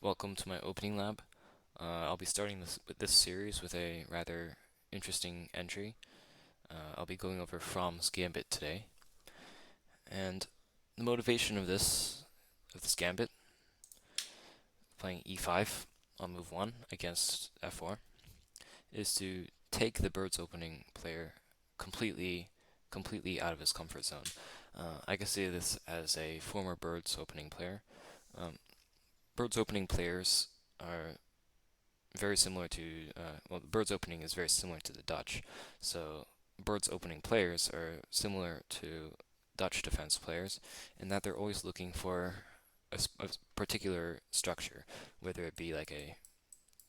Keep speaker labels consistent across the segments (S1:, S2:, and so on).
S1: welcome to my opening lab. I'll be starting this series with a rather interesting entry. I'll be going over Fromm's Gambit today, and the motivation of this Gambit, playing e5 on move 1 against f4, is to take the bird's opening player completely out of his comfort zone. I can say this as a former bird's opening player. Um, bird's opening players are very similar to, well, the bird's opening is very similar to the Dutch. So bird's opening players are similar to Dutch defense players in that they're always looking for a particular structure, whether it be like a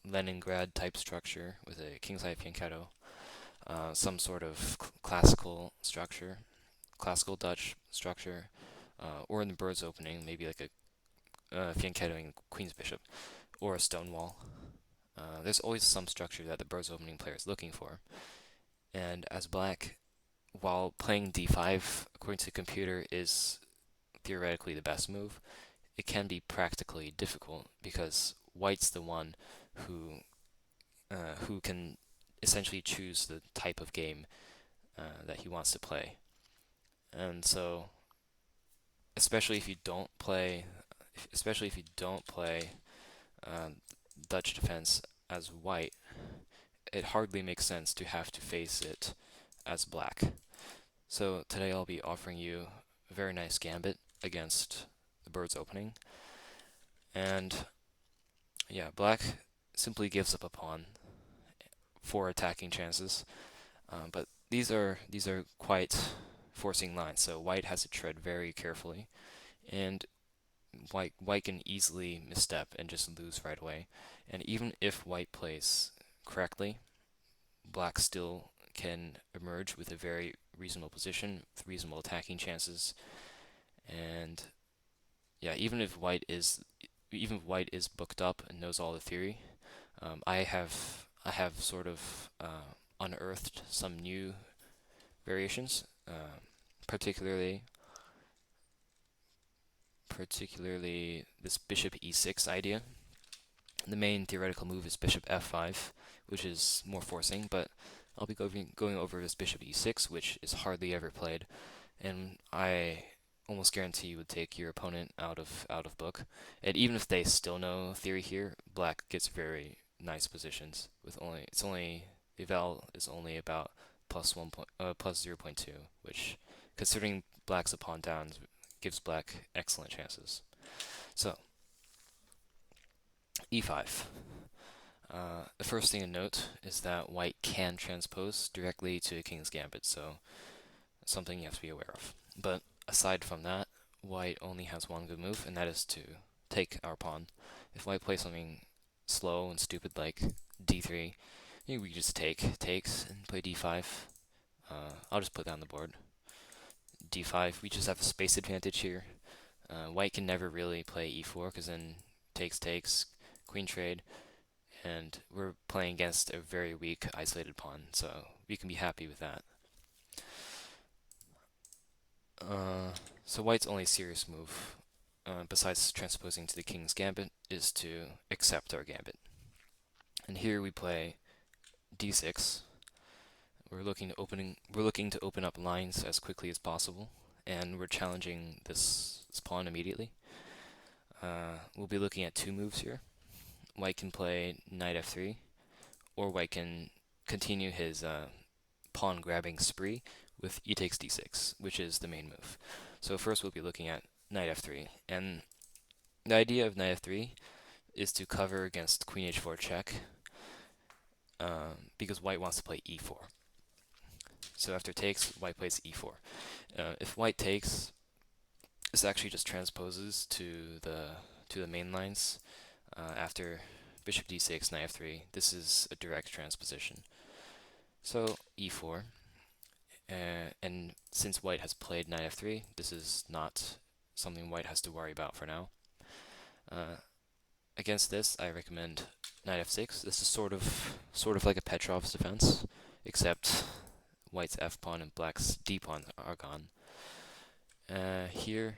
S1: Leningrad type structure with a kingside fianchetto, some sort of classical structure, classical Dutch structure, or in the bird's opening, maybe like a fianchettoing queen's bishop, or a stone wall. There's always some structure that the bird's opening player is looking for. And as black, while playing d5, according to the computer, is theoretically the best move, it can be practically difficult because white's the one who who can essentially choose the type of game that he wants to play. And so, especially if you don't play, especially if you don't play Dutch defense as white, it hardly makes sense to have to face it as black. So today I'll be offering you a very nice gambit against the bird's opening. And yeah, black simply gives up a pawn for attacking chances. But these are quite forcing lines, so white has to tread very carefully, and white can easily misstep and just lose right away. And even if white plays correctly, black still can emerge with a very reasonable position, with reasonable attacking chances. And yeah, even if white is booked up and knows all the theory, I have sort of unearthed some new variations, particularly particularly this bishop e6 idea. The main theoretical move is bishop f5, which is more forcing, but I'll be going over this bishop e6, which is hardly ever played, and I almost guarantee you would take your opponent out of book. And even if they still know theory here, black gets very nice positions with only the eval is only about plus 0.2, which, considering black's a pawn down, gives black excellent chances. So e5. The first thing to note is that white can transpose directly to a king's gambit, so something you have to be aware of. But aside from that, white only has one good move, and that is to take our pawn. If white plays something slow and stupid like d3, we just takes, and play d5. I'll just put that on the board. d5, we just have a space advantage here. White can never really play e4, because then takes, queen trade, and we're playing against a very weak isolated pawn, so we can be happy with that. So white's only serious move, besides transposing to the king's gambit, is to accept our gambit. And here we play d6. We're looking to open up lines as quickly as possible, and we're challenging this pawn immediately. We'll be looking at two moves here. White can play knight f3, or white can continue his pawn grabbing spree with e takes d6, which is the main move. So first we'll be looking at knight f3, and the idea of knight f3 is to cover against queen h4 check, because white wants to play e4. So after takes, white plays e4. If white takes, this actually just transposes to the main lines. After bishop d6, knight f3, this is a direct transposition. So e4, and since white has played knight f3, this is not something white has to worry about for now. Against this, I recommend knight f6. This is sort of like a Petrov's defense, except white's f pawn and black's d pawn are gone. Here,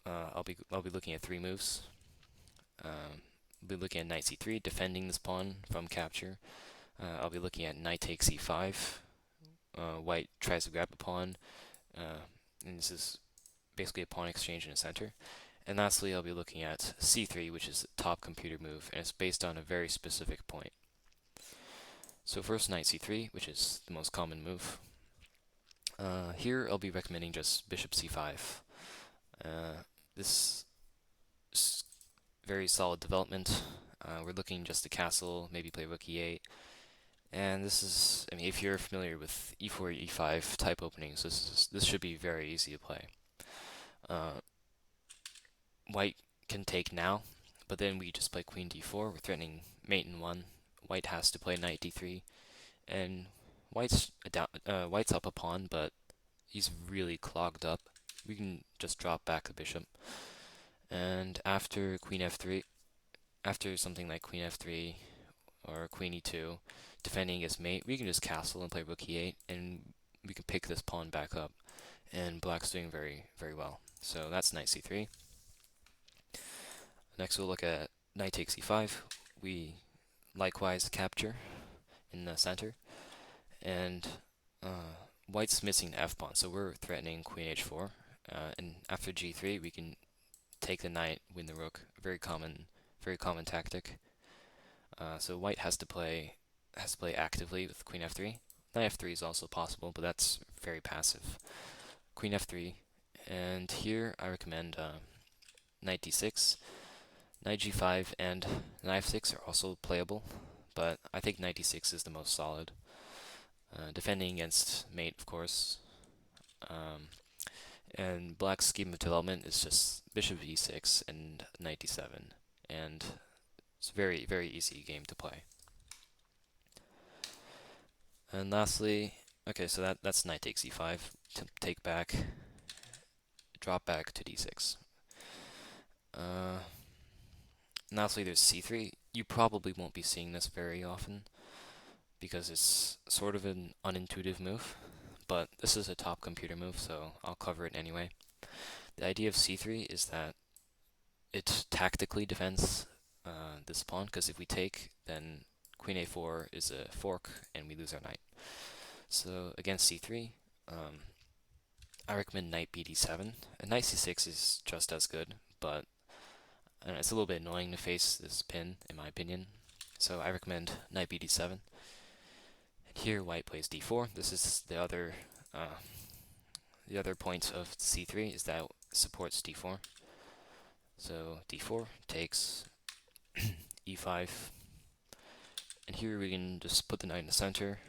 S1: I'll be looking at three moves. I'll be looking at knight c3, defending this pawn from capture. I'll be looking at knight takes e5. White tries to grab a pawn, and this is basically a pawn exchange in the center. And lastly, I'll be looking at c3, which is the top computer move, and it's based on a very specific point. So first, knight c3, which is the most common move. Here, I'll be recommending just bishop c5. This is very solid development. We're looking just to castle, maybe play rook e8. And this is, I mean, if you're familiar with e4, e5 type openings, this should be very easy to play. White can take now, but then we just play queen d4. We're threatening mate in 1. White has to play knight d3, and white's up a pawn, but he's really clogged up. We can just drop back the bishop, and after queen f3, after something like queen f3 or queen e2, defending against mate, we can just castle and play rook e8, and we can pick this pawn back up. And black's doing very, very well. So that's knight c3. Next we'll look at knight takes e5. We likewise capture in the center, and white's missing the f pawn, so we're threatening queen h4. And after g3, we can take the knight, win the rook. Very common tactic. So white has to play actively with queen f3. Knight f3 is also possible, but that's very passive. Queen f3, and here I recommend knight d6. Knight g5 and knight f6 are also playable, but I think knight d6 is the most solid. Defending against mate, of course. And black's scheme of development is just bishop e6 and knight d7, and it's a very, very easy game to play. And lastly, okay, so that's knight takes e5, to take back, drop back to d6. Lastly, there's c3. You probably won't be seeing this very often because it's sort of an unintuitive move, but this is a top computer move, so I'll cover it anyway. The idea of c3 is that it tactically defends this pawn, because if we take, then queen a4 is a fork, and we lose our knight. So against c3, I recommend knight bd7. And knight c6 is just as good, but it's a little bit annoying to face this pin, in my opinion. So I recommend knight bd7. And here, white plays d4. This is the other point of c3 is that it supports d4. So d4 takes e5, and here we can just put the knight in the center,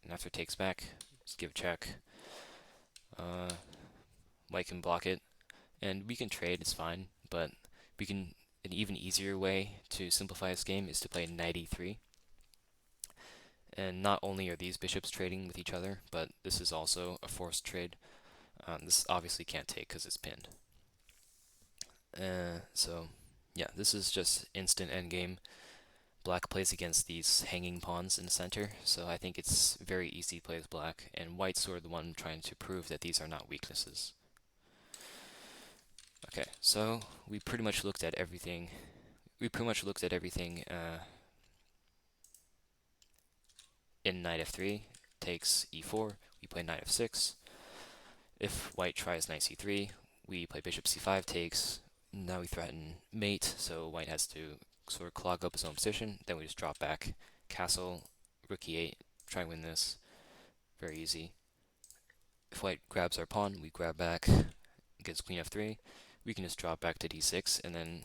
S1: and after it takes back, just give a check. White can block it, and we can trade, it's fine, but an even easier way to simplify this game is to play knight e3. And not only are these bishops trading with each other, but this is also a forced trade. This obviously can't take because it's pinned. So yeah, this is just instant endgame. Black plays against these hanging pawns in the center, so I think it's very easy to play with black, and white's sort of the one trying to prove that these are not weaknesses. Okay, so we pretty much looked at everything. In knight f3 takes e4, we play knight f6. If white tries knight c3, we play bishop c5 takes. Now we threaten mate, so white has to sort of clog up his own position. Then we just drop back, castle, rook e8, try and win this. Very easy. If white grabs our pawn, we grab back against queen f3. We can just drop back to d6, and then,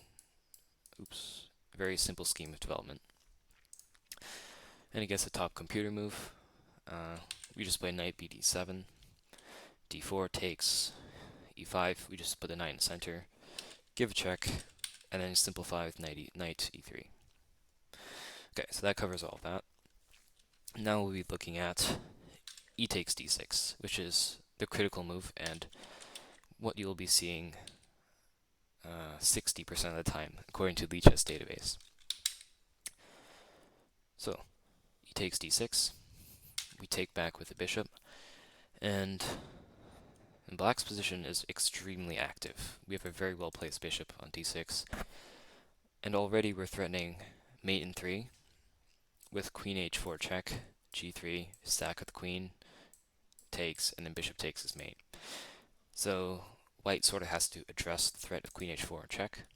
S1: oops, very simple scheme of development. And against a top computer move, we just play knight bd7. d4 takes e5. We just put the knight in the center, give a check, and then simplify with knight e3. Okay, so that covers all of that. Now we'll be looking at e takes d6, which is the critical move, and what you'll be seeing 60% of the time, according to Leech's database. So, e takes d6, we take back with the bishop, and black's position is extremely active. We have a very well placed bishop on d6, And already we're threatening mate in 3 with queen h4 check, g3, stack with queen, takes, and then bishop takes his mate. So white sort of has to address the threat of queen h4 check.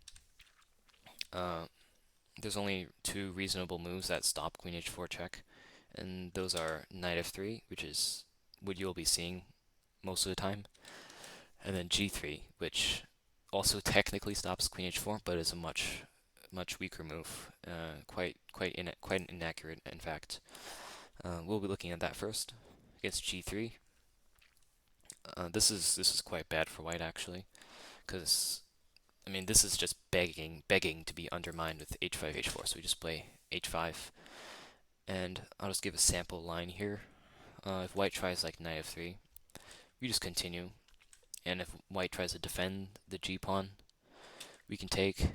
S1: There's only 2 reasonable moves that stop queen h4 check, and those are knight f3, which is what you'll be seeing most of the time, and then g3, which also technically stops queen h4, but is a much weaker move, quite inaccurate, in fact. We'll be looking at that first against g3. This is quite bad for white, actually, because I mean this is just begging to be undermined with h5 h4. So we just play h5, and I'll just give a sample line here. If white tries like knight f3, we just continue, and if white tries to defend the g pawn, we can take,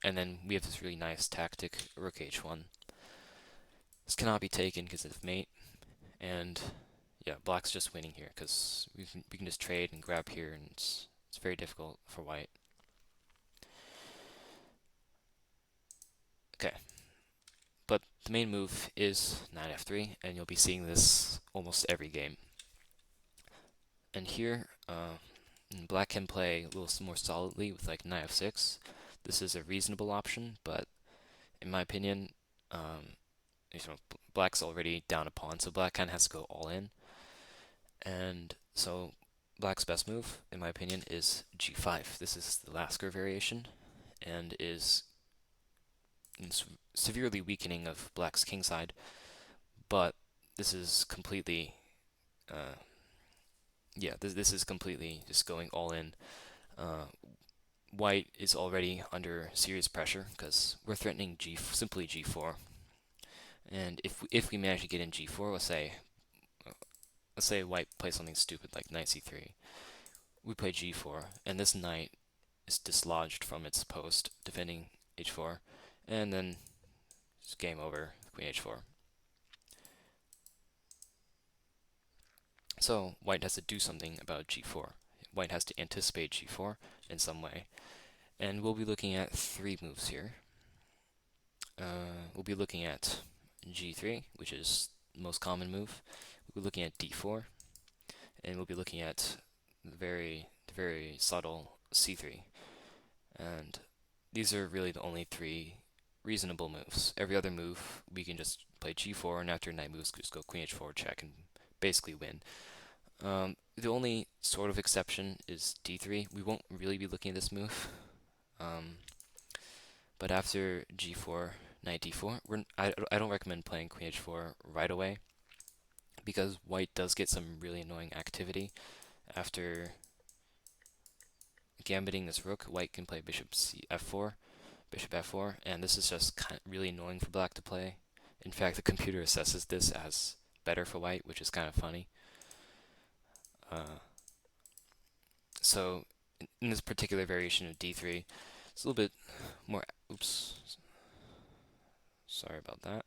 S1: and then we have this really nice tactic, rook h1. This cannot be taken because of mate, and yeah, black's just winning here because we can just trade and grab here, and it's very difficult for white. Okay, but the main move is knight f3, and you'll be seeing this almost every game. And here, black can play a little more solidly with like knight f6. This is a reasonable option, but in my opinion, black's already down a pawn, so black kind of has to go all in. And so black's best move, in my opinion, is g5. This is the Lasker variation, and is severely weakening of black's kingside, but this is completely, this is completely just going all in. White is already under serious pressure because we're threatening simply g4, and if we manage to get in g4, let's say white plays something stupid like knight c3, we play g4, and this knight is dislodged from its post defending h4, and then it's game over, queen h4. So white has to do something about g4. White has to anticipate g4 in some way, and we'll be looking at 3 moves here. We'll be looking at g3, which is the most common move. We'll be looking at d4, and we'll be looking at the very subtle c3. And these are really the only 3 reasonable moves. Every other move, we can just play g4, and after knight moves, just go queen h4 check and basically win. The only sort of exception is d3. We won't really be looking at this move. But after g4, knight d4, I don't recommend playing queen h4 right away, because white does get some really annoying activity. After gambiting this rook, white can play bishop f4, and this is just really annoying for black to play. In fact, the computer assesses this as better for white, which is kind of funny. So in this particular variation of d3, it's a little bit more, oops, sorry about that.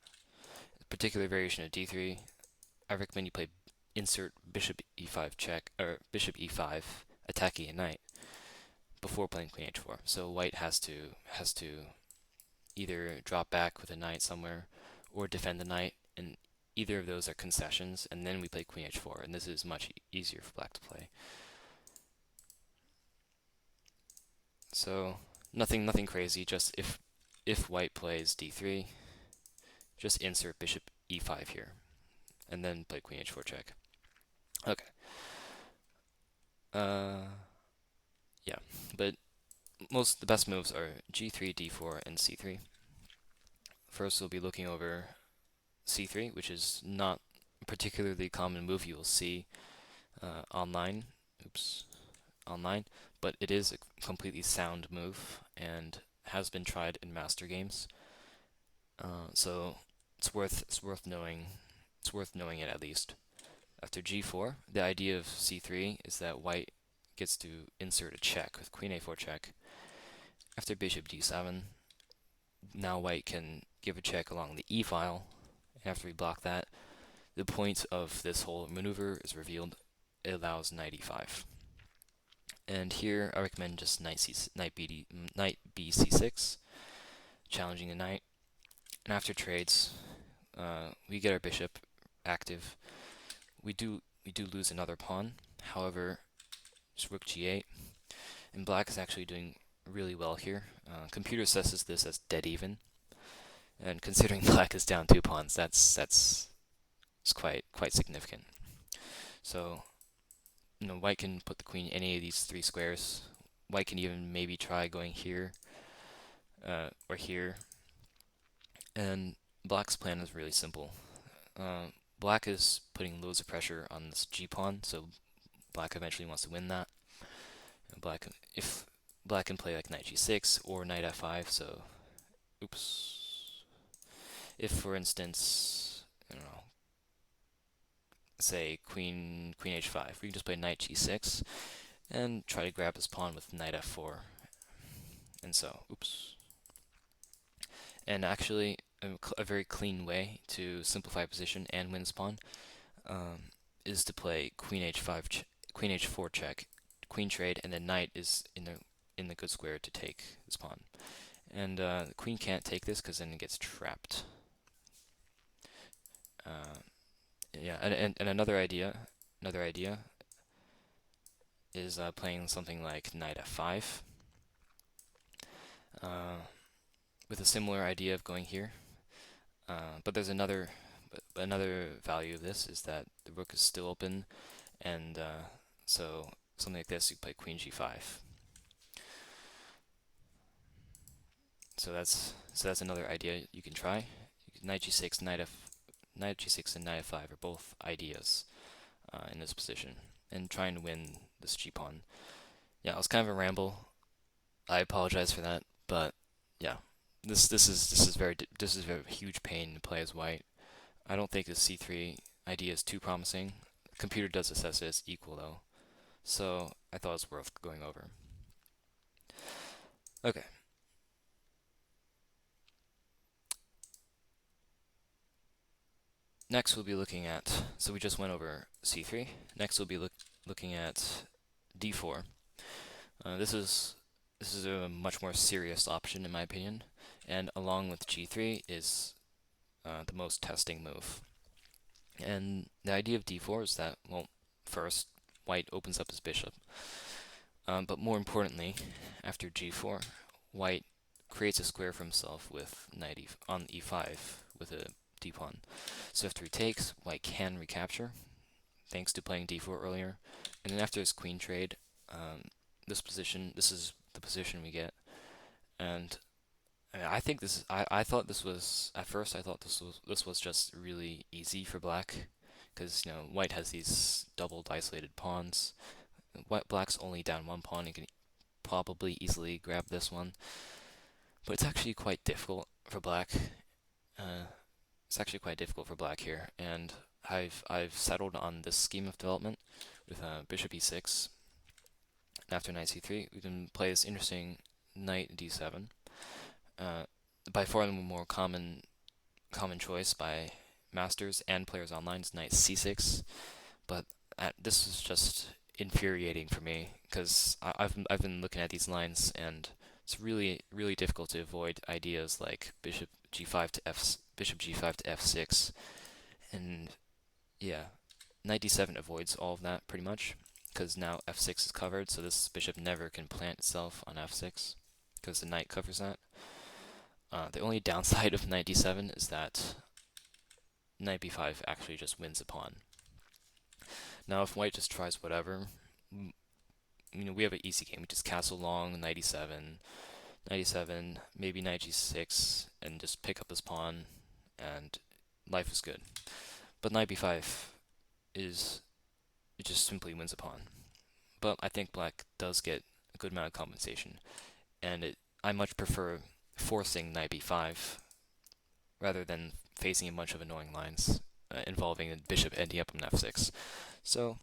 S1: This particular variation of d3, I recommend you play insert bishop e5 check, or bishop e5, attacking a knight, before playing queen h4. So white has to either drop back with a knight somewhere, or defend the knight, and either of those are concessions, and then we play queen h4, and this is much easier for black to play. So nothing crazy, just if white plays d3, just insert bishop e5 here, and then play queen h4 check. Okay. Yeah, but the best moves are g3, d4, and c3. First, we'll be looking over c3, which is not a particularly common move you will see online. But it is a completely sound move and has been tried in master games. So it's worth knowing. It's worth knowing it at least. After g4, the idea of c3 is that white gets to insert a check with queen a4 check. After bishop d7, now white can give a check along the e file. After we block that, the point of this whole maneuver is revealed. It allows knight e5. And here I recommend just knight bc6. challenging the knight. And after trades, we get our bishop active. We do lose another pawn. However, just rook g8, and black is actually doing really well here. Computer assesses this as dead even, and considering black is down 2 pawns, that's quite significant. So, white can put the queen any of these 3 squares. White can even maybe try going here or here. And black's plan is really simple. Black is putting loads of pressure on this g pawn, so black eventually wants to win that. If black can play like knight g6 or knight f5, so oops. If, for instance, I don't know, say queen h5, we can just play knight g6 and try to grab this pawn with knight f4. And so, oops. And actually, a very clean way to simplify position and win this pawn is to play queen h5, queen h4 check, queen trade, and then knight is in the good square to take this pawn. And the queen can't take this because then it gets trapped. Yeah, and another idea is playing something like knight f5 with a similar idea of going here. But there's another value of this is that the rook is still open, and so something like this, you play queen g5. So that's another idea you can try. Knight g6, knight g6, and knight f5 are both ideas in this position, and trying to win this g pawn. Yeah, it was kind of a ramble. I apologize for that, but yeah, this is a huge pain to play as white. I don't think the c3 idea is too promising. The computer does assess it as equal though, so I thought it was worth going over. Okay. Next we'll be looking at, so we just went over c3. Next we'll be looking at d4. This is a much more serious option in my opinion, and along with g3 is the most testing move. And the idea of d4 is that, well, first, white opens up his bishop. But more importantly, after g4, white creates a square for himself with knight on e5 with a d pawn. So after he takes, white can recapture, thanks to playing d4 earlier. And then after his queen trade, this is the position we get. And I think I thought this was, at first I thought this was just really easy for black, because white has these doubled isolated pawns. Black's only down 1 pawn, you can probably easily grab this one, but it's actually quite difficult for black. Here, and I've settled on this scheme of development with bishop e6. And after knight c3, we can play this interesting knight d7. By far the more common choice by masters and players online is knight c6, but this is just infuriating for me because I've been looking at these lines, and it's really difficult to avoid ideas like bishop g5 to f6, and yeah, knight d7 avoids all of that pretty much because now f6 is covered, so this bishop never can plant itself on f6 because the knight covers that. The only downside of knight d7 is that knight b5 actually just wins a pawn. Now, if white just tries whatever, we have an easy game. We just castle long, knight e7, maybe knight g6, and just pick up this pawn, and life is good. But knight b5 it just simply wins a pawn. But I think black does get a good amount of compensation, and I much prefer forcing knight b5 rather than facing a bunch of annoying lines involving a bishop ending up on f6. So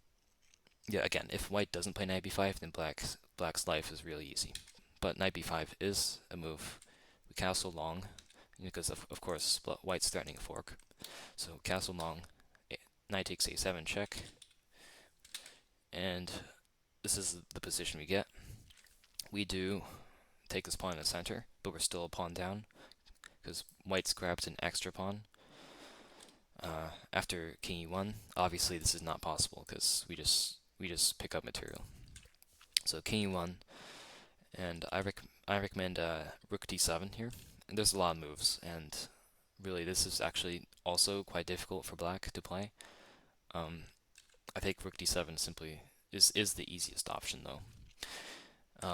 S1: yeah, again, if white doesn't play knight b5, then black's life is really easy. But knight b5 is a move. We castle long, because of course white's threatening a fork. So castle long, knight takes a7 check, and this is the position we get. We do take this pawn in the center, but we're still a pawn down. because white's grabbed an extra pawn after king e1. Obviously, this is not possible because we just pick up material. So king e1, and I recommend rook d7 here. And there's a lot of moves, and really this is actually also quite difficult for black to play. I think rook d7 simply is the easiest option though,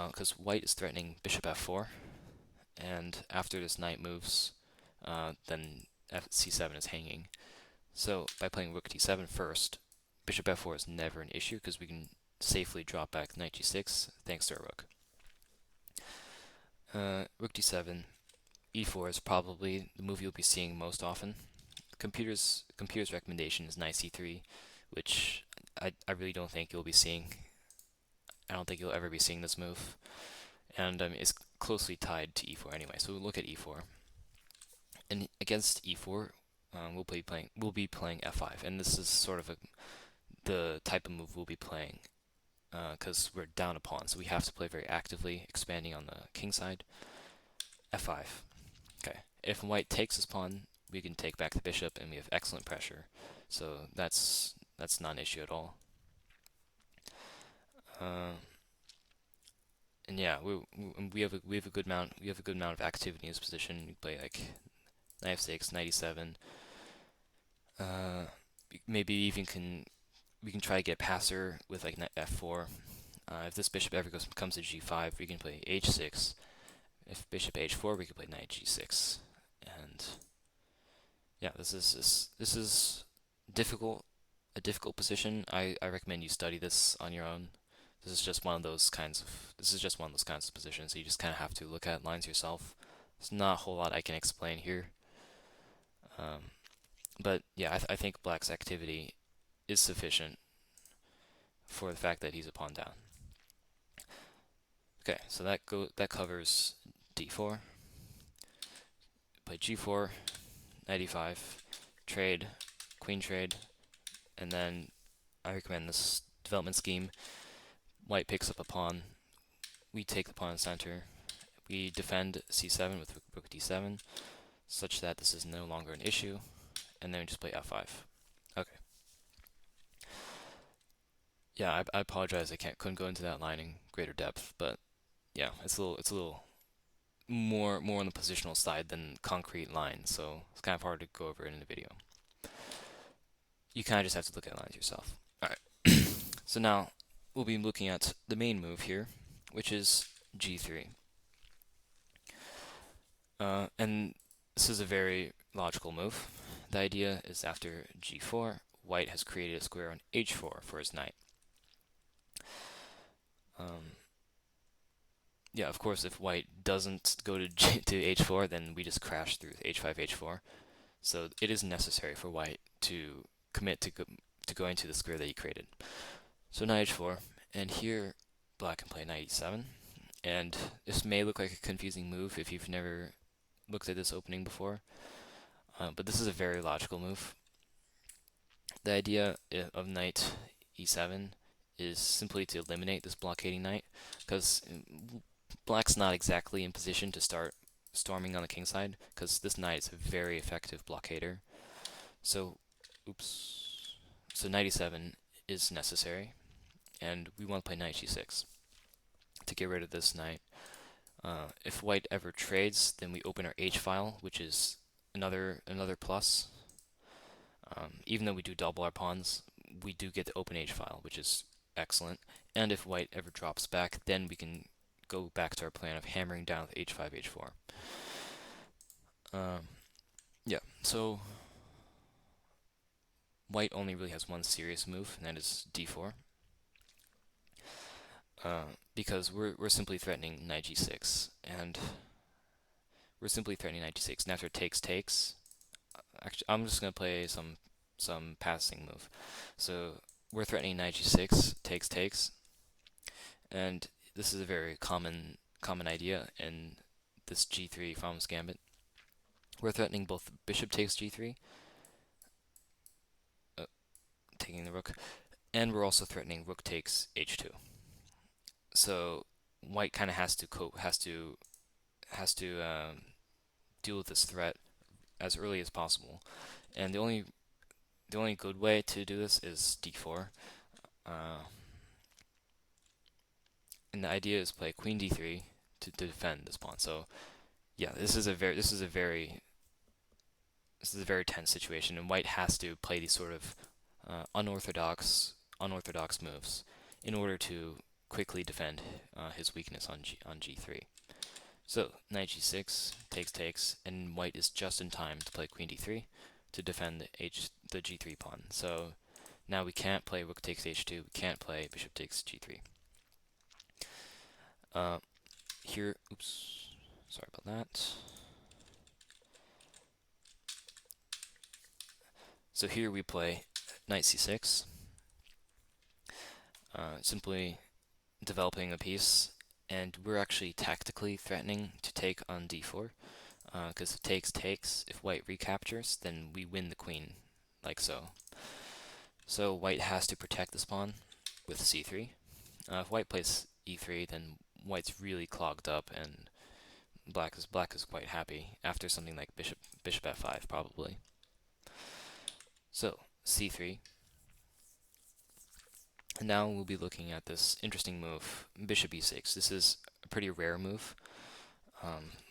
S1: because white is threatening bishop f4, and after this knight moves, then c7 is hanging. So by playing rook d7 first, bishop f4 is never an issue because we can safely drop back knight g6 thanks to our rook. Rook d7, e4 is probably the move you'll be seeing most often. Computer's recommendation is knight c3, which I really don't think you'll be seeing. I don't think you'll ever be seeing this move, and it's closely tied to e4 anyway. So we'll look at e4, and against e4, we'll be playing f5, and this is sort of the type of move we'll be playing because we're down a pawn, so we have to play very actively, expanding on the king side. f5. Okay, if white takes this pawn, we can take back the bishop, and we have excellent pressure. So that's not an issue at all. And yeah, we have a good amount of activity in this position. We play like knight f6, knight e7. Maybe we can try to get a passer with like knight f4. If this bishop ever comes to g5, we can play h6. If bishop h4, we can play knight g6. And yeah, this is difficult, a difficult position. I recommend you study this on your own. This is just one of those kinds of positions. So you just kind of have to look at lines yourself. There's not a whole lot I can explain here. But yeah, I think black's activity is sufficient for the fact that he's a pawn down. Okay, so that covers d4. Play g4, knight e5, trade, queen trade, and then I recommend this development scheme. White picks up a pawn, we take the pawn in center, we defend c7 with rook d7, such that this is no longer an issue, and then we just play f5. Okay. Yeah, I apologize. I couldn't go into that line in greater depth, but yeah, it's a little more on the positional side than concrete lines, so it's kind of hard to go over it in a video. You kind of just have to look at lines yourself. All right. So now we'll be looking at the main move here, which is g3. And this is a very logical move. The idea is after g4, white has created a square on h4 for his knight. Yeah, of course, if white doesn't go to h4, then we just crash through h5, h4. So it is necessary for white to commit to going to the square that he created. So knight h4, and here black can play knight e7. And this may look like a confusing move if you've never looked at this opening before, but this is a very logical move. The idea of knight e7 is simply to eliminate this blockading knight, because black's not exactly in position to start storming on the king side, because this knight is a very effective blockader. So, so knight e7 is necessary, and we want to play knight g6 to get rid of this knight. If white ever trades, then we open our h file, which is another plus. Even though we do double our pawns, we do get the open h file, which is excellent. And if white ever drops back, then we can go back to our plan of hammering down with h5, h4. Yeah, so white only really has one serious move, and that is d4. Because we're simply threatening knight g6, and after takes, actually, I'm just going to play some passing move. So we're threatening knight g6, takes, and this is a very common idea in this g3 Farm's Gambit. We're threatening both bishop takes g3, taking the rook, and we're also threatening rook takes h2. So white kind of has to deal with this threat as early as possible. And the only good way to do this is d4. And the idea is play queen d3 to defend this pawn. So yeah, this is a very tense situation, and white has to play these sort of unorthodox moves in order to quickly defend his weakness on g3. So knight g6 takes, and white is just in time to play queen d3 to defend the g3 pawn. So now we can't play rook takes h2. We can't play bishop takes g3. Here, oops, sorry about that. So here we play knight c6, simply developing a piece, and we're actually tactically threatening to take on d4, because if takes, if white recaptures, then we win the queen, like so. So white has to protect this pawn with c3. If white plays e3, then white's really clogged up, and black is quite happy after something like bishop f5 probably. So c3. And now we'll be looking at this interesting move, bishop e6. This is a pretty rare move.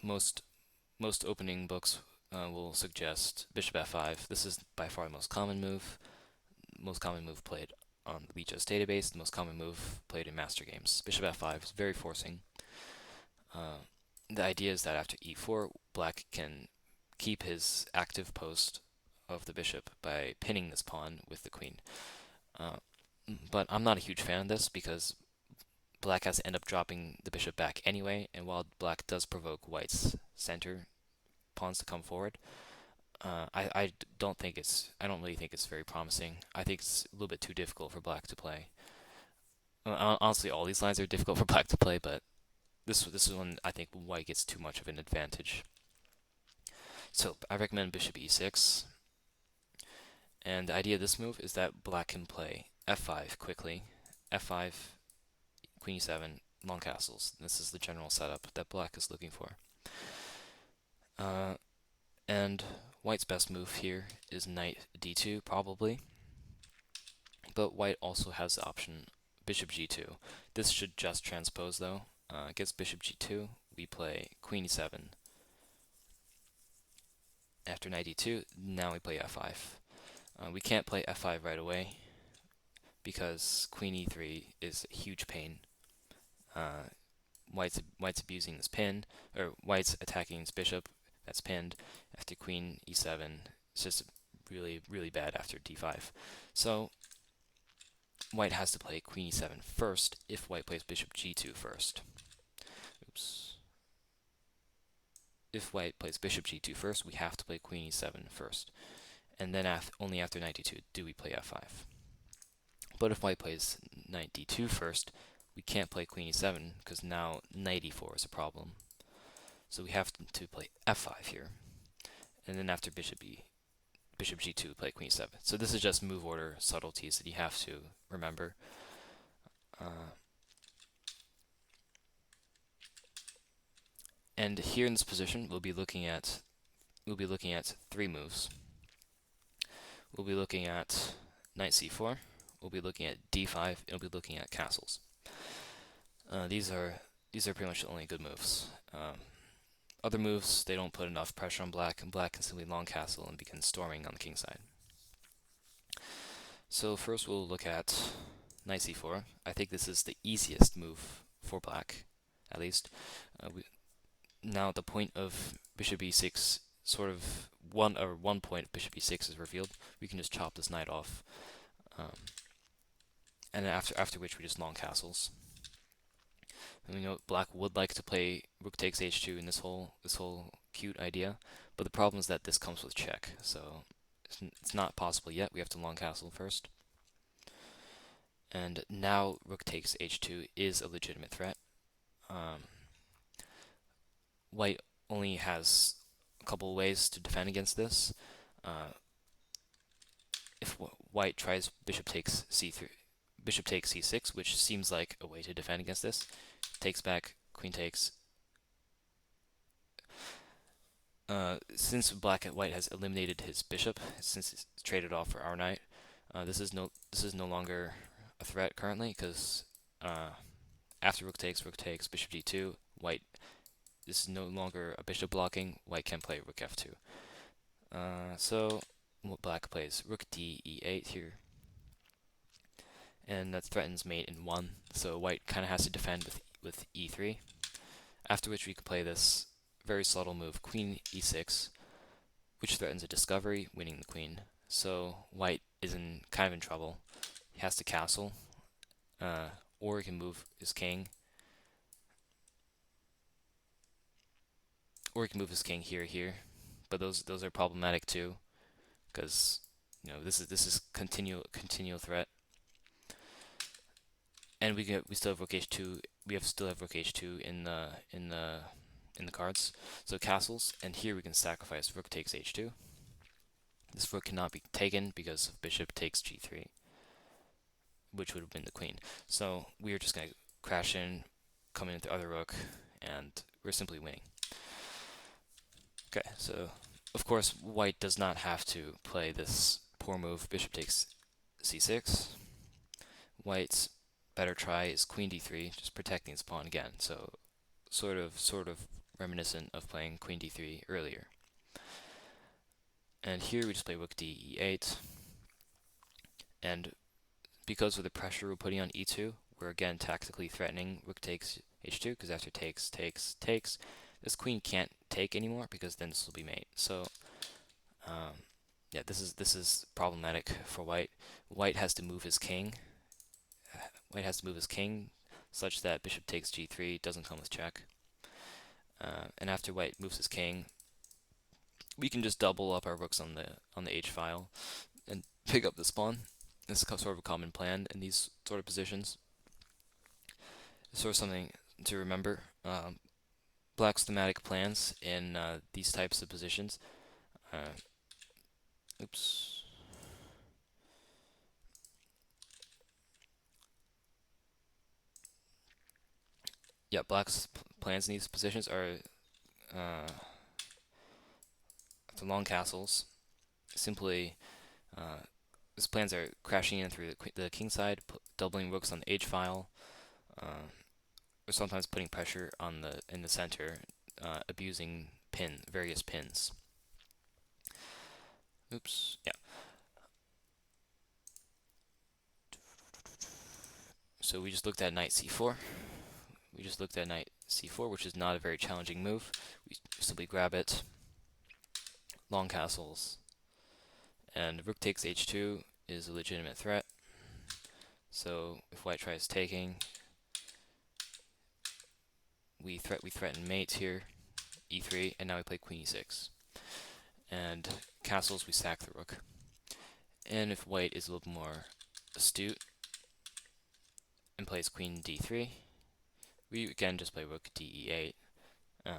S1: Most opening books will suggest bishop f5. This is by far the most common move played on the Lichess database, the most common move played in master games. Bishop f5 is very forcing. The idea is that after e4, black can keep his active post of the bishop by pinning this pawn with the queen. But I'm not a huge fan of this because black has to end up dropping the bishop back anyway, and while black does provoke white's center pawns to come forward, I don't really think it's very promising. I think it's a little bit too difficult for black to play. Honestly, all these lines are difficult for black to play, but this is one I think white gets too much of an advantage. So I recommend bishop e6. And the idea of this move is that black can play f5 quickly, f5, queen e7, long castles. This is the general setup that black is looking for. And white's best move here is knight d2, probably. But white also has the option bishop g2. This should just transpose, though. Against bishop g2, we play queen e7. After knight d2, now we play f5. We can't play f5 right away because queen e3 is a huge pain. White's abusing this pin, or white's attacking his bishop that's pinned. After queen e7, it's just really, really bad after d5. So white has to play queen e7 first if white plays bishop g2 first. Oops. If white plays bishop g2 first, we have to play queen e7 first. And then only after knight d2 do we play f5. But if white plays knight d2 first, we can't play queen e7 because now knight e4 is a problem. So we have to play f5 here. And then after bishop g2, play queen e7. So this is just move order subtleties that you have to remember. And here in this position, we'll be looking at three moves. We'll be looking at knight c4, we'll be looking at d5, and we'll be looking at castles. These are pretty much the only good moves. Other moves, they don't put enough pressure on black, and black can simply long castle and begin storming on the king side. So first we'll look at knight c4. I think this is the easiest move for black, at least. Now at the point of bishop e6, sort of one point bishop e6 is revealed, we can just chop this knight off, and after which we just long castles. And we know black would like to play rook takes h2 in this whole cute idea, but the problem is that this comes with check, so it's not possible yet. We have to long castle first. And now rook takes h2 is a legitimate threat. White only has a couple ways to defend against this. If white tries bishop takes c6, which seems like a way to defend against this, takes back, queen takes. Since white has eliminated his bishop, since it's traded off for our knight, this is no longer a threat currently because after rook takes bishop d2. White This is no longer a bishop blocking. White can play rook f2. So black plays rook d e8 here, and that threatens mate in 1. So white kind of has to defend with e3. After which we can play this very subtle move, queen e6, which threatens a discovery, winning the queen. So white is kind of in trouble. He has to castle, or he can move his king, or he can move his king here. But those are problematic too, because this is continual threat. And we still have rook h2. Still have rook h2 in the cards. So castles, and here we can sacrifice rook takes h2. This rook cannot be taken because bishop takes g3, which would have been the queen. So we are just going to crash in, come in with the other rook, and we're simply winning. Okay, so of course white does not have to play this poor move, bishop takes c6. White's better try is queen d3, just protecting its pawn again. So sort of reminiscent of playing queen d3 earlier. And here we just play rook d e8. And because of the pressure we're putting on e2, we're again tactically threatening rook takes h2, because after takes, this queen can't take anymore because then this will be mate. So yeah, this is problematic for white. White has to move his king. Such that bishop takes g3 doesn't come with check. And after white moves his king, we can just double up our rooks on the h file and pick up this pawn. This is sort of a common plan in these sort of positions. It's sort of something to remember. Black's thematic plans in these types of positions. Oops. Yeah, Black's plans in these positions are the long castles. Simply, his plans are crashing in through the king side, doubling rooks on the h file, or sometimes putting pressure on in the center, abusing various pins. Oops. Yeah. So we just looked at knight c4. Which is not a very challenging move. We simply grab it, long castles, and rook takes h2 is a legitimate threat. So if white tries taking, we threaten mate here, e3, and now we play queen e6. And castles, we sack the rook. And if white is a little more astute and plays queen d3, we again just play rook d e8,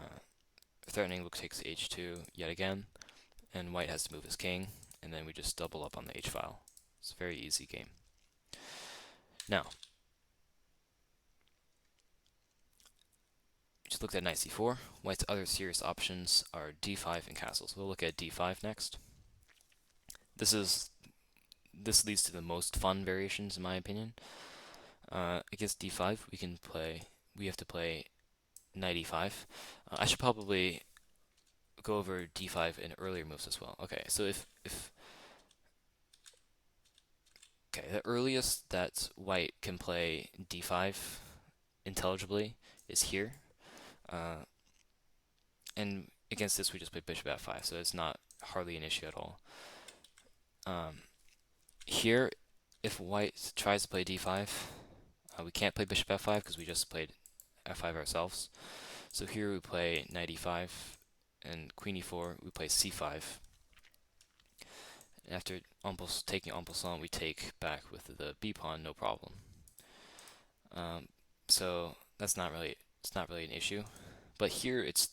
S1: threatening rook takes h2 yet again, and white has to move his king, and then we just double up on the h file. It's a very easy game. Now, just looked at knight c4. White's other serious options are d5 and castles. We'll look at d5 next. This leads to the most fun variations in my opinion. Against d5, we have to play knight e5. I should probably go over d5 in earlier moves as well. Okay, so the earliest that white can play d5 intelligibly is here. And against this, we just play bishop f5, so it's not hardly an issue at all. Here, if white tries to play d5, we can't play bishop f5 because we just played f5 ourselves. So here we play knight e5, and queen e4, we play c5. After taking en passant, we take back with the b pawn, no problem. So it's not really an issue. But here it's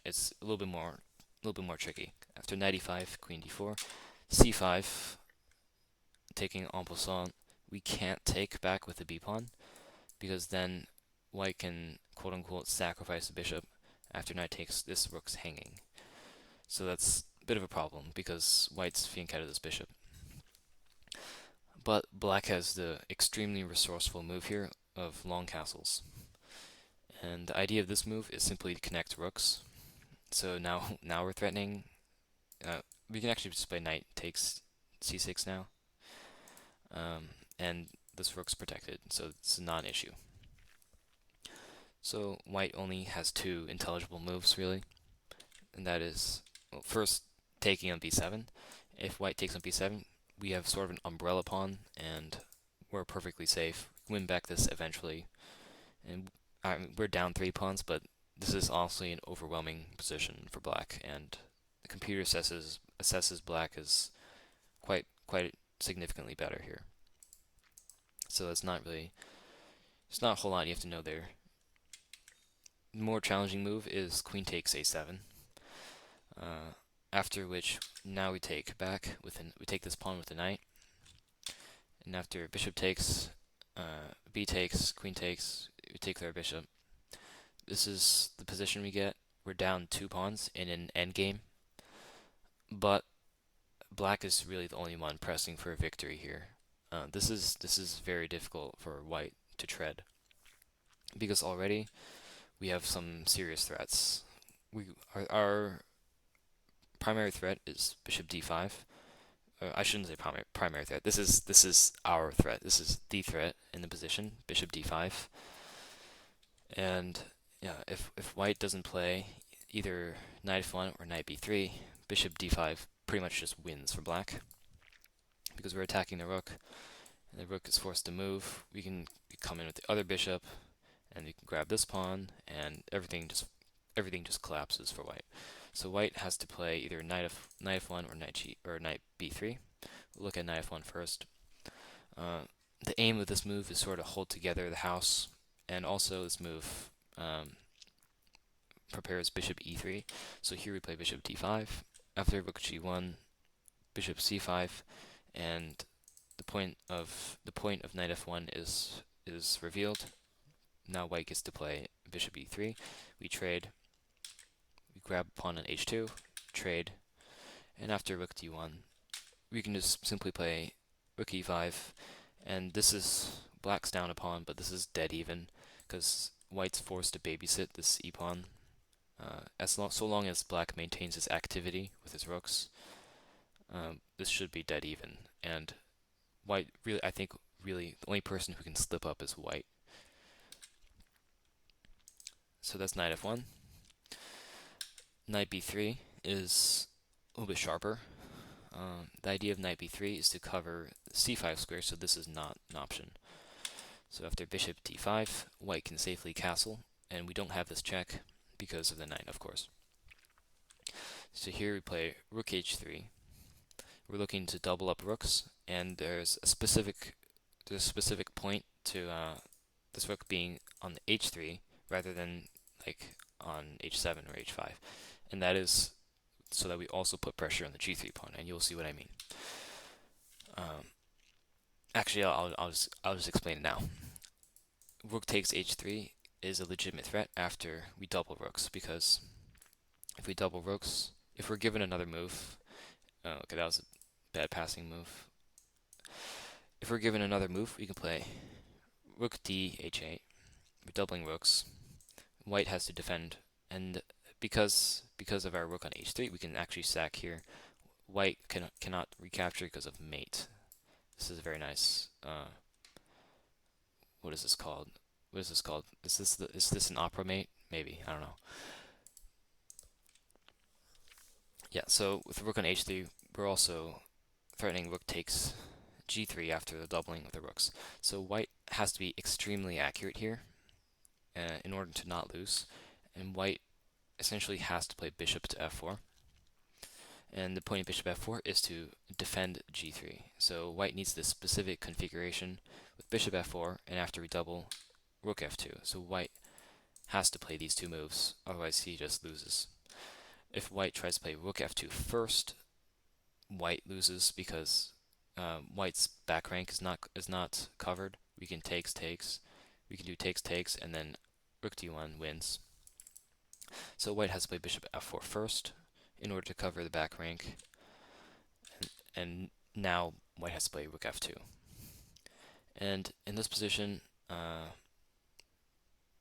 S1: it's a little bit more tricky. After knight e5, queen d4, c5, taking en passant, we can't take back with the b pawn because then white can quote unquote sacrifice the bishop after knight takes. This rook's hanging. So that's a bit of a problem because white's fianchetted this bishop. But black has the extremely resourceful move here of long castles. And the idea of this move is simply to connect rooks. So now we're threatening. We can actually just play knight takes c6 now. And this rook's protected, so it's a non-issue. So white only has two intelligible moves, really. And that is, well, first, taking on b7. If white takes on b7, we have sort of an umbrella pawn, and we're perfectly safe. Win back this eventually. And we're down 3 pawns, but this is honestly an overwhelming position for black, and the computer assesses black as quite significantly better here. So it's not a whole lot you have to know there. The more challenging move is queen takes a7. After which, now we take this pawn with the knight, and after bishop takes, b takes, queen takes, we take their bishop. This is the position we get. We're down 2 pawns in an endgame, but black is really the only one pressing for a victory here. This is very difficult for white to tread because already we have some serious threats. Our primary threat is bishop d5. I shouldn't say primary threat. This is our threat. This is the threat in the position, bishop d5. And yeah, if white doesn't play either knight f1 or knight b3, bishop d5 pretty much just wins for black because we're attacking the rook, and the rook is forced to move. We come in with the other bishop, and we can grab this pawn, and everything just collapses for white. So white has to play either knight f1 or knight b3. We'll look at knight f1 first. The aim of this move is sort of hold together the house, and also this move prepares bishop e3. So here we play bishop d5. After rook g1, bishop c5, and the point of knight f1 is revealed. Now white gets to play bishop e3. We trade. We grab pawn on h2, trade, and after rook d1, we can just simply play rook e5, and this is black's down a pawn, but this is dead even because white's forced to babysit this e-pawn. So long as black maintains his activity with his rooks, this should be dead even. And white, I think the only person who can slip up is white. So that's knight f1. Knight b3 is a little bit sharper. The idea of knight b3 is to cover c5 square, so this is not an option. So after bishop d5, white can safely castle, and we don't have this check because of the knight, of course. So here we play rook h3. We're looking to double up rooks, and there's a specific point to this rook being on the h3 rather than like on h7 or h5, and that is so that we also put pressure on the g3 pawn, and you'll see what I mean. Actually, I'll just explain it now. Rook takes h3 is a legitimate threat after we double rooks, because if we double rooks, if we're given another move, okay, that was a bad passing move. If we're given another move, we can play rook d h8. We're doubling rooks. White has to defend, and because of our rook on h3, we can actually sack here. White cannot recapture because of mate. This is very nice. What is this called? Is this an opera mate? Maybe, I don't know. Yeah, so with rook on h3, we're also threatening rook takes g3 after the doubling of the rooks. So white has to be extremely accurate here in order to not lose, and white essentially has to play bishop to f4. And the point of bishop f4 is to defend g3. So white needs this specific configuration with bishop f4, and after we double, rook f2. So white has to play these two moves, otherwise he just loses. If white tries to play rook f2 first, white loses because white's back rank is not covered. We can takes. We can do takes, and then rook d1 wins. So white has to play bishop f4 first. in order to cover the back rank, and now white has to play rook f2. And in this position,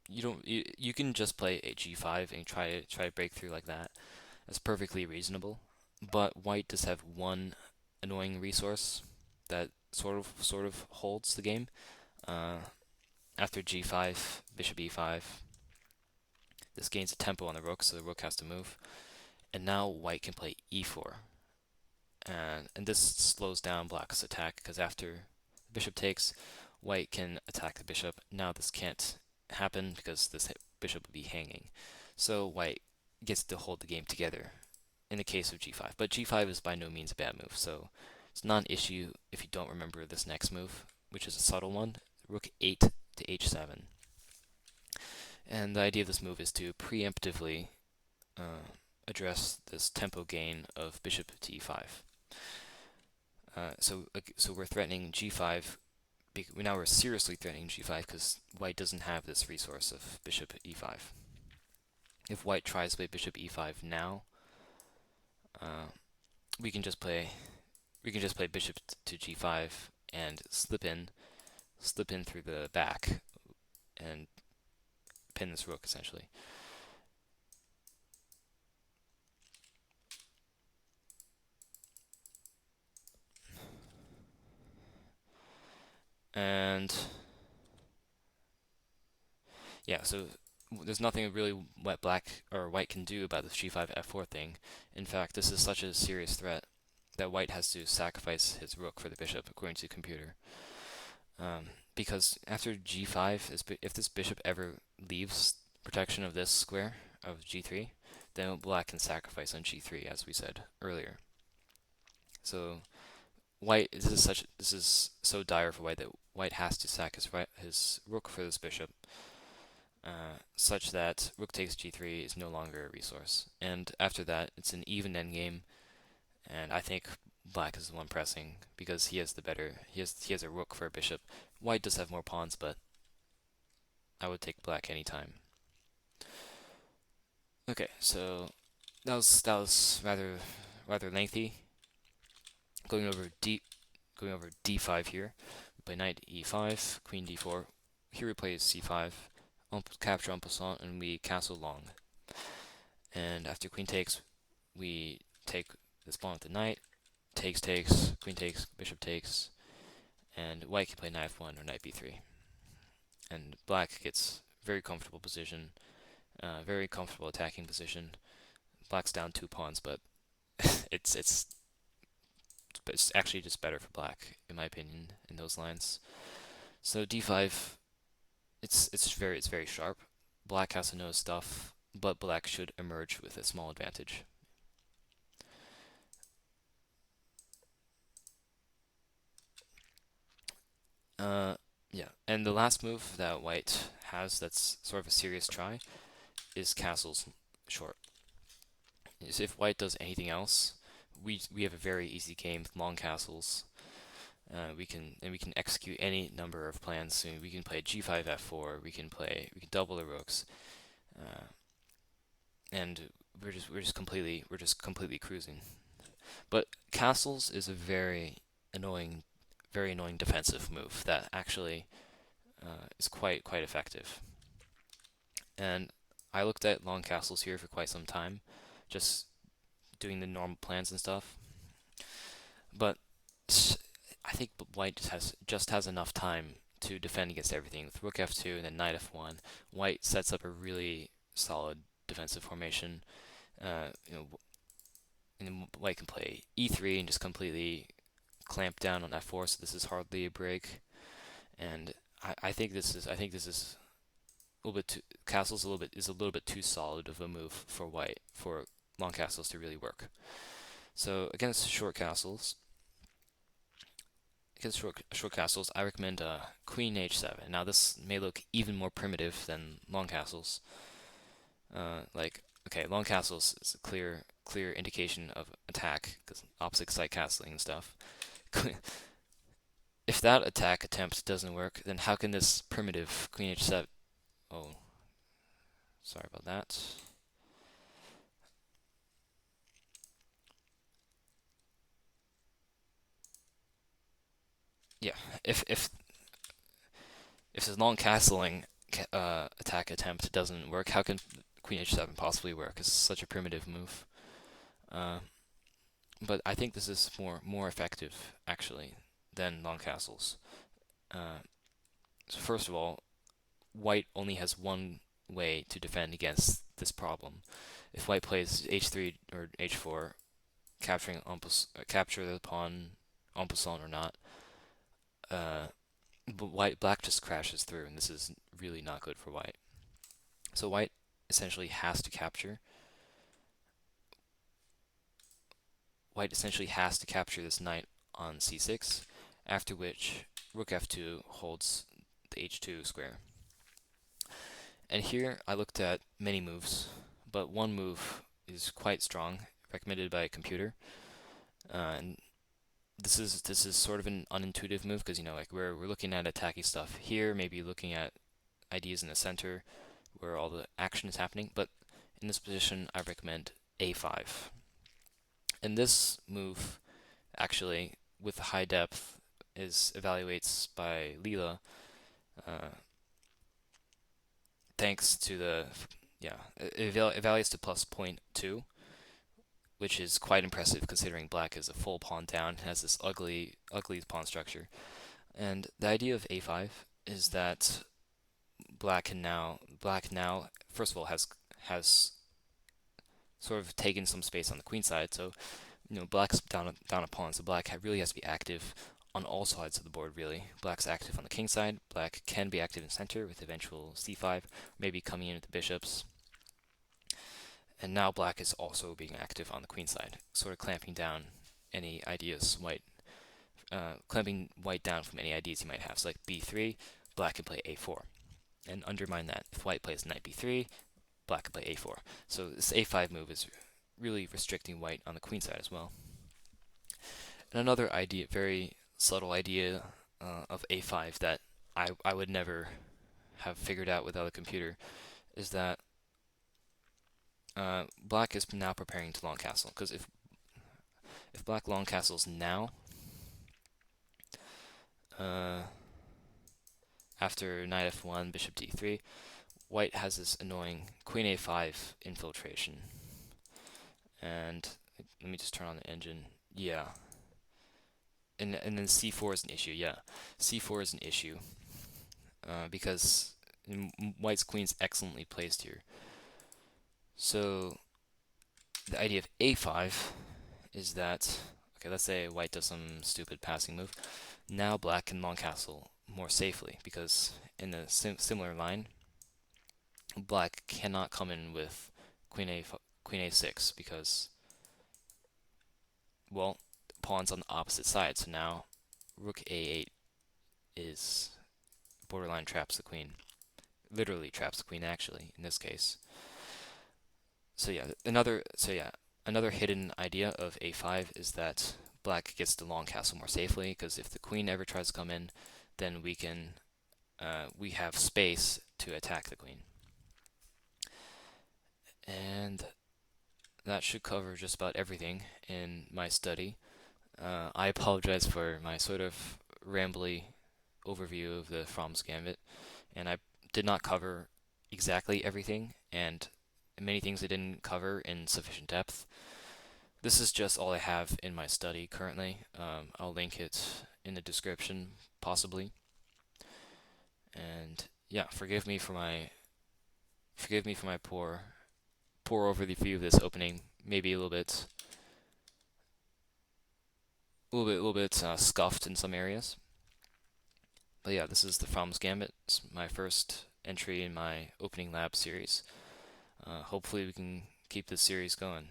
S1: you can just play a g5 and try to break through like that. That's perfectly reasonable. But white does have one annoying resource that sort of holds the game. After g5, bishop e5, this gains a tempo on the rook, so the rook has to move. And now white can play e4. And this slows down black's attack, because after the bishop takes, white can attack the bishop. Now this can't happen because this bishop would be hanging. So white gets to hold the game together in the case of g5. But g5 is by no means a bad move, so it's not an issue if you don't remember this next move, which is a subtle one, rook 8 to h7. And the idea of this move is to preemptively address this tempo gain of bishop to e5. So we're threatening g5. Now we're seriously threatening g5 because white doesn't have this resource of bishop e5. If white tries to play bishop e5 now, we can just play bishop to g5 and slip in through the back and pin this rook essentially. And yeah, so there's nothing really what black or white can do about this g5 f4 thing. In fact, this is such a serious threat that white has to sacrifice his rook for the bishop, according to the computer. Because after g5, if this bishop ever leaves protection of this square of g3, then black can sacrifice on g3, as we said earlier. So this is so dire for white that white has to sack his rook for this bishop, such that rook takes g3 is no longer a resource. And after that, it's an even endgame, and I think black is the one pressing because he has the better. He has a rook for a bishop. White does have more pawns, but I would take black anytime. Okay, so that was rather lengthy. Going over d5 here. We play knight e5, queen d4. Here we play c5, capture en passant, and we castle long. And after queen takes, we take this pawn with the knight. Takes, queen takes, bishop takes, and white can play knight f1 or knight b3. And black gets very comfortable position, very comfortable attacking position. Black's down 2 pawns, but it's actually just better for black, in my opinion, in those lines. So d5, it's very sharp. Black has to know his stuff, but black should emerge with a small advantage. Yeah, and the last move that white has that's sort of a serious try is castles short. So if white does anything else, we have a very easy game with long castles. We can execute any number of plans. So we can play g5 f4. We can double the rooks, and we're just completely cruising. But castles is a very annoying defensive move that actually is quite effective. And I looked at long castles here for quite some time, just doing the normal plans and stuff. But I think white just has enough time to defend against everything. With rook f2 and then knight f1, white sets up a really solid defensive formation. And then white can play e3 and just completely clamp down on f4. So this is hardly a break. And I think this is a little bit too, castles is a little bit too solid of a move for white for long castles to really work. So against short castles, I recommend queen h7. Now this may look even more primitive than long castles. Long castles is a clear indication of attack because opposite side castling and stuff. If that attack attempt doesn't work, then how can this primitive queen h7? Oh, sorry about that. if this long castling attack attempt doesn't work, how can Queen H7 possibly work? It's such a primitive move. Uh, but I think this is more effective actually than long castles. So first of all, White only has one way to defend against this problem. If White plays H3 or H4, capture the pawn en passant or not, but Black just crashes through, and this is really not good for White. So White essentially has to capture. White essentially has to capture this knight on c6, after which rook f2 holds the h2 square. And here I looked at many moves, but one move is quite strong, recommended by a computer. And this is sort of an unintuitive move because like we're looking at attacking stuff here, maybe looking at ideas in the center where all the action is happening. But in this position, I recommend a5. And this move, actually, with high depth, evaluates by Leela. Thanks to the it evaluates to plus 0.2, which is quite impressive considering Black is a full pawn down, has this ugly pawn structure. And the idea of a5 is that Black now first of all has sort of taken some space on the queen side. So Black's down a pawn, so Black really has to be active on all sides of the board. Really, Black's active on the king side. Black can be active in center with eventual c5, maybe coming in with the bishops. And now Black is also being active on the queen side, sort of clamping down any ideas clamping White down from any ideas he might have. So like b3, Black can play a4 and undermine that. If White plays knight b3, Black can play a4. So this a5 move is really restricting White on the queen side as well. And another idea, very subtle idea of a5 that I would never have figured out without a computer is that Black is now preparing to long castle, because if Black long castles now, after knight f1, bishop d3, White has this annoying queen a5 infiltration. And let me just turn on the engine. Yeah. And then c4 is an issue. Yeah, c4 is an issue because White's queen's excellently placed here. So the idea of a5 is that, okay, let's say White does some stupid passing move. Now Black can long castle more safely because in a similar line, Black cannot come in with queen a6 because, well, pawns on the opposite side. So now rook a8 is borderline traps the queen. Literally traps the queen, actually, in this case. So yeah, another hidden idea of a5 is that Black gets to long castle more safely, because if the queen ever tries to come in, then we have space to attack the queen. And that should cover just about everything in my study. I apologize for my sort of rambly overview of the Fromm's Gambit, and I did not cover exactly everything, and many things I didn't cover in sufficient depth. This is just all I have in my study currently. I'll link it in the description, possibly. And yeah, forgive me for my poor overview of this opening. Maybe a little bit scuffed in some areas. But yeah, this is the Fromm's Gambit. It's my first entry in my opening lab series. Hopefully we can keep this series going.